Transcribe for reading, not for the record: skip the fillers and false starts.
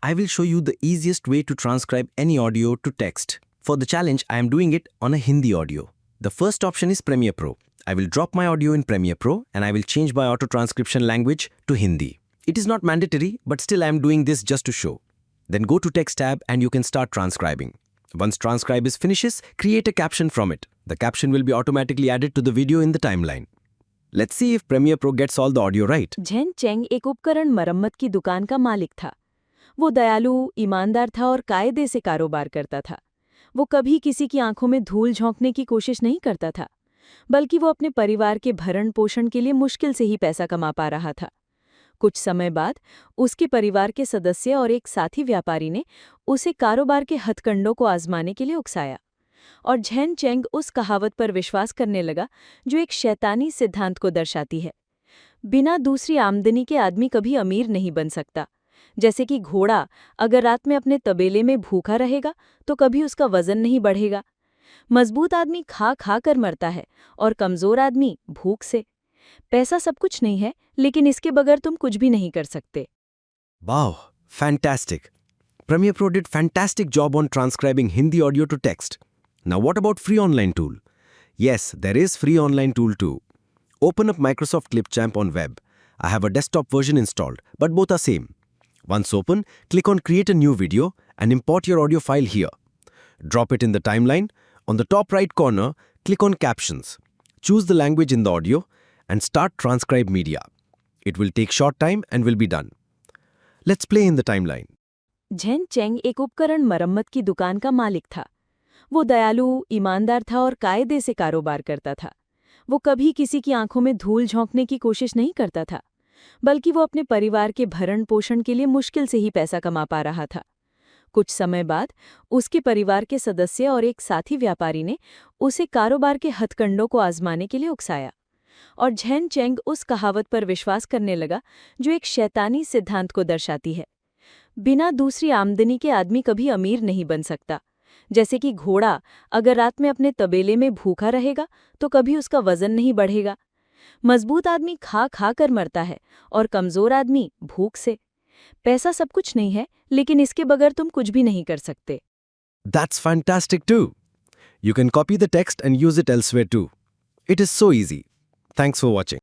I will show you the easiest way to transcribe any audio to text. For the challenge, I am doing it on a Hindi audio. The first option is Premiere Pro. I will drop my audio in Premiere Pro and I will change my auto transcription language to Hindi. It is not mandatory, but still I am doing this just to show. Then go to Text tab and you can start transcribing. Once transcribe is finishes, create a caption from it. The caption will be automatically added to the video in the timeline. Let's see if Premiere Pro gets all the audio right. Zhen Cheng एक उपकरण मरम्मत की दुकान का मालिक था। वो दयालु, ईमानदार था और कायदे से कारोबार करता था। वो कभी किसी की आंखों में धूल झोंकने की कोशिश नहीं करता था, बल्कि वो अपने परिवार के भरण पोषण के लिए मुश्किल से ही पैसा कमा पा रहा था। कुछ समय बाद उसके परिवार के सदस्य और एक साथी व्यापारी ने उसे कारोबार के हथकंडों को आजमाने के लिए उकसाया, और झेन चेंग उस कहावत पर विश्वास करने लगा जो एक शैतानी सिद्धांत को दर्शाती है, बिना दूसरी आमदनी के आदमी कभी अमीर नहीं बन सकता। जैसे कि घोड़ा अगर रात में अपने तबेले में भूखा रहेगा तो कभी उसका वजन नहीं बढ़ेगा। मजबूत आदमी खा खा कर मरता है और कमजोर आदमी भूख से। पैसा सब कुछ नहीं है, लेकिन इसके बगैर तुम कुछ भी नहीं कर सकते। Wow, fantastic. Premiere Pro did fantastic job on transcribing Hindi audio to text. Now what about free online tool? Yes, there is free online tool too. Open up Microsoft Clipchamp on web. I have a desktop version installed, but both are same. Once open, click on create a new video and import your audio file here. Drop it in the timeline. On the top right corner, click on captions. Choose the language in the audio and start transcribe media. It will take short time and will be done. Let's play in the timeline. Zhen Cheng एक उपकरण मरम्मत की दुकान का मालिक था। वो दयालु, ईमानदार था और कायदे से कारोबार करता था। वो कभी किसी की आंखों में धूल झोंकने की कोशिश नहीं करता था, बल्कि वो अपने परिवार के भरण पोषण के लिए मुश्किल से ही पैसा कमा पा रहा था। कुछ समय बाद उसके परिवार के सदस्य और एक साथी व्यापारी ने उसे कारोबार के हथकंडों को आजमाने के लिए उकसाया, और झेन चेंग उस कहावत पर विश्वास करने लगा जो एक शैतानी सिद्धांत को दर्शाती है, बिना दूसरी आमदनी के आदमी कभी अमीर नहीं बन सकता। जैसे कि घोड़ा अगर रात में अपने तबेले में भूखा रहेगा तो कभी उसका वजन नहीं बढ़ेगा। मजबूत आदमी खा खा कर मरता है और कमजोर आदमी भूख से। पैसा सब कुछ नहीं है, लेकिन इसके बगैर तुम कुछ भी नहीं कर सकते। That's fantastic too. You can copy the text and use it elsewhere too. It is so easy. Thanks for watching.